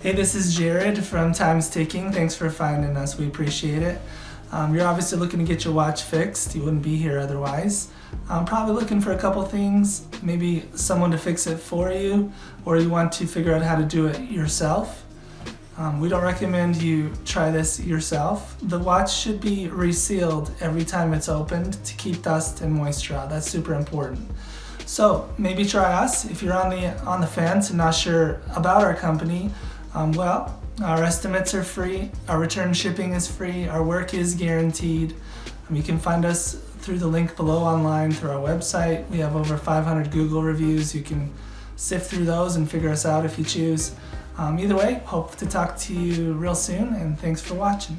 Hey, this is Jared from Time's Ticking. Thanks for finding us. We appreciate it. You're obviously looking to get your watch fixed. You wouldn't be here otherwise. I'm probably looking for a couple things, maybe someone to fix it for you, or you want to figure out how to do it yourself. We don't recommend you try this yourself. The watch should be resealed every time it's opened to keep dust and moisture out. That's super important. So maybe try us. If you're on the fence and not sure about our company, our estimates are free, our return shipping is free, our work is guaranteed. You can find us through the link below online through our website. We have over 500 Google reviews. You can sift through those and figure us out if you choose. Either way, hope to talk to you real soon, and thanks for watching.